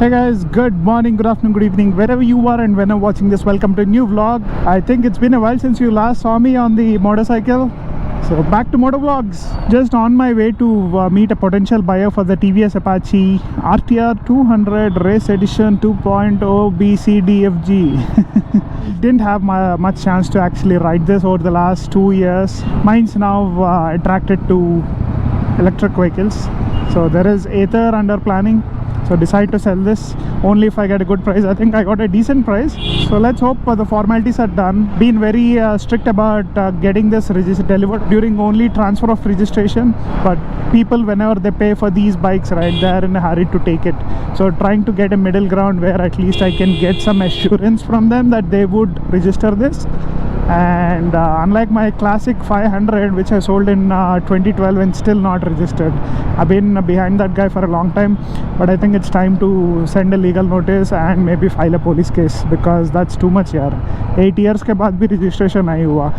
Hey guys, good morning, good afternoon, good evening, wherever you are and whenever watching this, welcome to a new vlog. I think it's been a while since you last saw me on the motorcycle. So back to motor vlogs. Just on my way to meet a potential buyer for the TVS APACHE RTR 200 Race Edition 2.0 BCDFG. Didn't have much chance to actually ride this over the last 2 years. Mine's now attracted to electric vehicles. So there is Ather under planning. So decide to sell this only if I get a good price. I think I got a decent price, so let's hope the formalities are done. Been very strict about getting this delivered during only transfer of registration, but people, whenever they pay for these bikes, right, they're in a hurry to take it. So trying to get a middle ground where at least I can get some assurance from them that they would register this. And unlike my classic 500 which I sold in 2012 and still not registered, I've been behind that guy for a long time, but I think it's time to send a legal notice and maybe file a police case, because that's too much yaar. 8 years ke baad bhi registration nahi hua.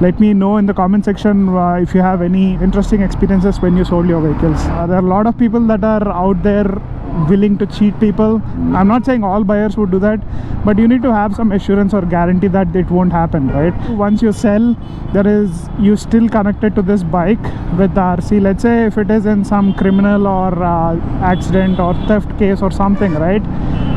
Let me know in the comment section if you have any interesting experiences when you sold your vehicles. There are a lot of people that are out there willing to cheat people. I'm not saying all buyers would do that, but you need to have some assurance or guarantee that it won't happen, right? Once you sell, you still connected to this bike with the RC. Let's say if it is in some criminal or accident or theft case or something, right,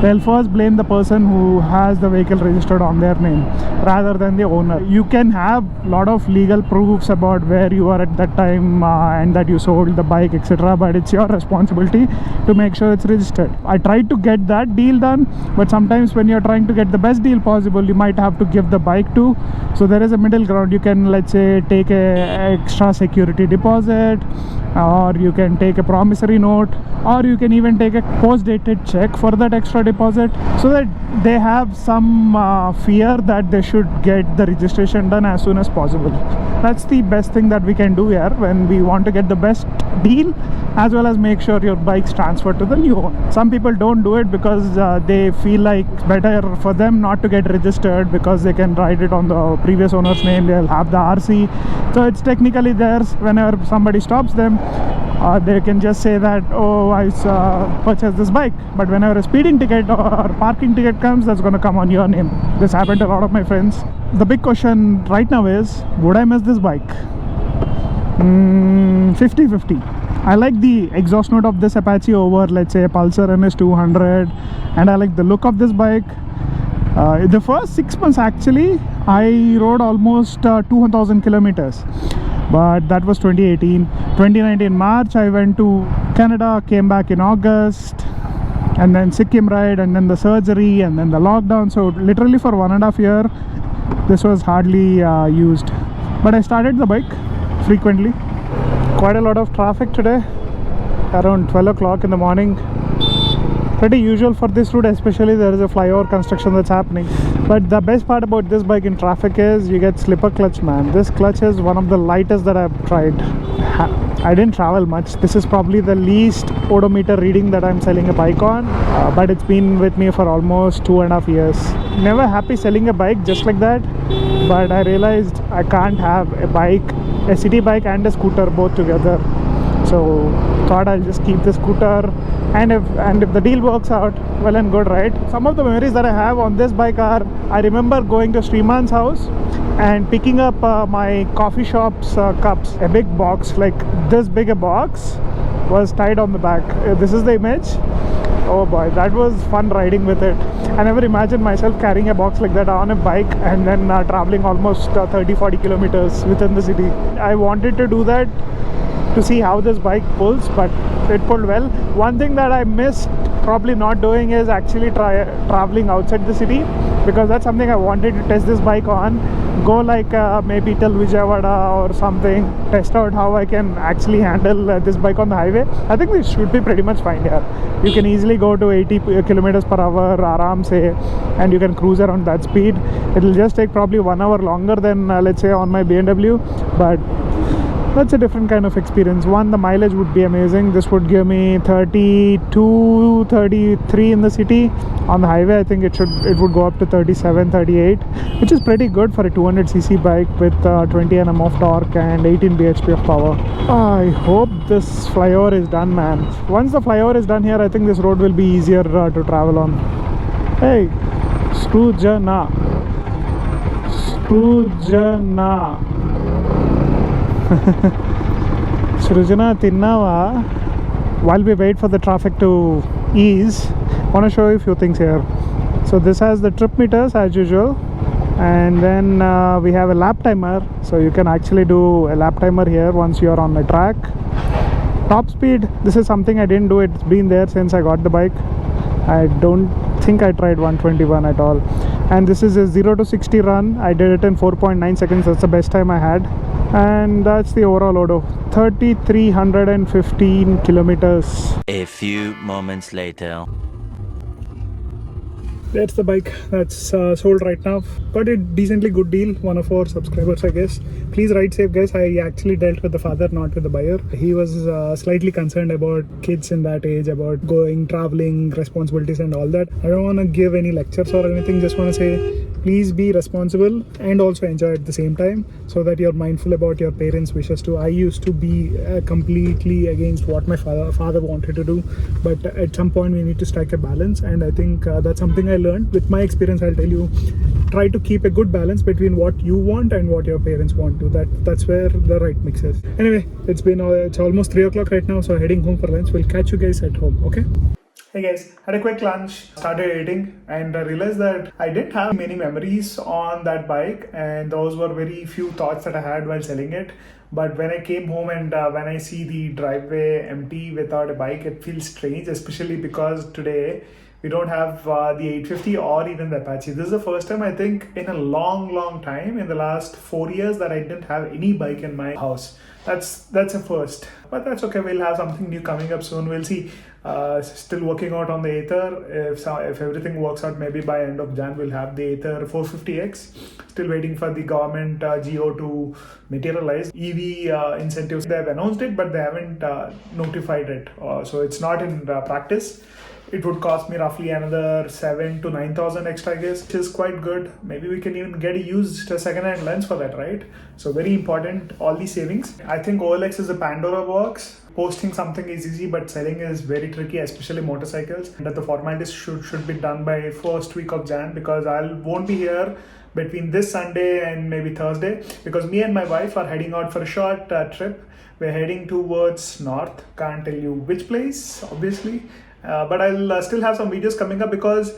they'll first blame the person who has the vehicle registered on their name rather than the owner. You can have a lot of legal proofs about where you are at that time and that you sold the bike, etc., but it's your responsibility to make sure it's registered. I tried to get that deal done, but sometimes when you're trying to get the best deal possible, you might have to give the bike to. So there is a middle ground. You can, let's say, take a extra security deposit, or you can take a promissory note, or you can even take a post-dated check for that extra deposit, so that they have some fear that they should get the registration done as soon as possible. That's the best thing that we can do here when we want to get the best deal, as well as make sure your bike's transferred to the new owner. Some people don't do it because they feel like it's better for them not to get registered, because they can ride it on the previous owner's name, they'll have the RC, so it's technically theirs. Whenever somebody stops them, they can just say that, oh, I purchased this bike. But whenever a speeding ticket or parking ticket comes, that's going to come on your name. This happened to a lot of my friends. The big question right now is, would I miss this bike? 50-50. I like the exhaust note of this Apache over, let's say, a Pulsar NS200, and I like the look of this bike. The first 6 months actually I rode almost 2,000 kilometers, but that was 2018. 2019 March I went to Canada, came back in August, and then Sikkim ride, and then the surgery, and then the lockdown. So literally for 1.5 years this was hardly used, but I started the bike frequently. Quite a lot of traffic today around 12 o'clock in the morning. Pretty usual for this route, especially there is a flyover construction that's happening. But the best part about this bike in traffic is you get slipper clutch, man. This clutch is one of the lightest that I've tried. I didn't travel much. This is probably the least odometer reading that I'm selling a bike on, but it's been with me for almost 2.5 years. Never happy selling a bike just like that, but I realized I can't have a bike, a city bike and a scooter both together. So thought I'll just keep the scooter, and if the deal works out, well and good, right? Some of the memories that I have on this bike are, I remember going to Sriman's house and picking up my coffee shop's cups. A big box, like this big a box, was tied on the back. This is the image. Oh boy, that was fun riding with it. I never imagined myself carrying a box like that on a bike and then traveling almost 30-40 kilometers within the city. I wanted to do that to see how this bike pulls, but it pulled well. One thing that I missed probably not doing is actually traveling outside the city, because that's something I wanted to test this bike on. Go like maybe till Vijayawada or something, test out how I can actually handle this bike on the highway. I think this should be pretty much fine here. You can easily go to 80 kilometers per hour aram se, and you can cruise around that speed. It'll just take probably 1 hour longer than let's say on my BMW, but that's a different kind of experience. One, the mileage would be amazing. This would give me 32, 33 in the city, On the highway I think it would go up to 37, 38, which is pretty good for a 200cc bike with 20 Nm of torque and 18 bhp of power. I hope this flyover is done, man. Once the flyover is done here, I think this road will be easier to travel on. Hey, Scroojana. Scroojana. Srujana Tinnava. While we wait for the traffic to ease, I want to show you a few things here. So this has the trip meters as usual, and then we have a lap timer, so you can actually do a lap timer here once you are on the track. Top speed, this is something I didn't do. It's been there since I got the bike. I don't think I tried 121 at all. And this is a 0 to 60 run. I did it in 4.9 seconds. That's the best time I had. And that's the overall odo, 3,315 kilometers. A few moments later. That's the bike that's sold right now. Got a decently good deal, one of our subscribers, I guess. Please ride safe, guys. I actually dealt with the father, not with the buyer. He was slightly concerned about kids in that age, about going, traveling, responsibilities and all that. I don't want to give any lectures or anything. Just want to say, please be responsible and also enjoy at the same time, so that you're mindful about your parents' wishes too. I used to be completely against what my father wanted to do, but at some point we need to strike a balance, and I think that's something I learned with my experience. I'll tell you, try to keep a good balance between what you want and what your parents want to. That's where the right mix is. Anyway, it's almost 3 o'clock right now, so heading home for lunch. We'll catch you guys at home, okay? Hey guys, had a quick lunch, started editing, and I realized that I didn't have many memories on that bike, and those were very few thoughts that I had while selling it. But when I came home and when I see the driveway empty without a bike, it feels strange, especially because today we don't have the 850 or even the Apache. This is the first time, I think, in a long time, in the last 4 years, that I didn't have any bike in my house. That's a first, but that's okay. We'll have something new coming up soon. We'll see. Still working out on the Aether. If everything works out, maybe by end of Jan we'll have the Aether 450X. Still waiting for the government GO to materialize. EV incentives, they have announced it, but they haven't notified it. So it's not in practice. It would cost me roughly another 7,000 to 9,000 extra, I guess, which is quite good. Maybe we can even get a used second-hand lens for that, right? So very important, all these savings. I think OLX is a Pandora box. Posting something is easy, but selling is very tricky, especially motorcycles. And that the formalities should be done by first week of Jan, because I won't be here between this Sunday and maybe Thursday, because me and my wife are heading out for a short trip. We're heading towards north. Can't tell you which place, obviously. But I'll still have some videos coming up, because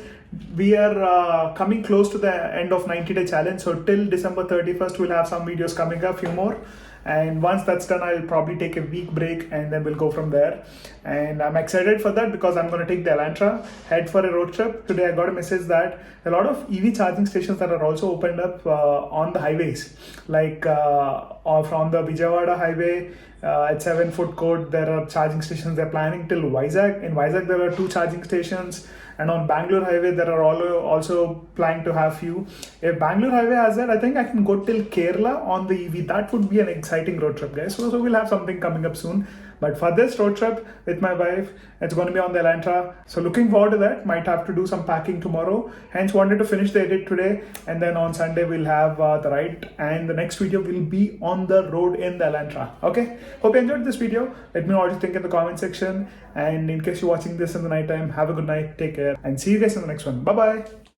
we are coming close to the end of 90-day challenge. So till December 31st, we'll have some videos coming up, few more. And once that's done, I'll probably take a week break, and then we'll go from there. And I'm excited for that, because I'm going to take the Elantra, head for a road trip. Today I got a message that a lot of EV charging stations that are also opened up on the highways, like from the Vijayawada highway at 7 Foot Court, there are charging stations. They're planning till Vizag. In Vizag there are 2 charging stations, and on Bangalore highway there are also planning to have few. If Bangalore highway has that, I think I can go till Kerala on the EV. That would be an exciting road trip, guys. So we'll have something coming up soon. But for this road trip with my wife, it's going to be on the Elantra. So looking forward to that. Might have to do some packing tomorrow. Hence wanted to finish the edit today. And then on Sunday we'll have the ride. And the next video will be on the road in the Elantra. Okay. Hope you enjoyed this video. Let me know what you think in the comment section. And in case you're watching this in the night time, have a good night. Take care. And see you guys in the next one. Bye-bye.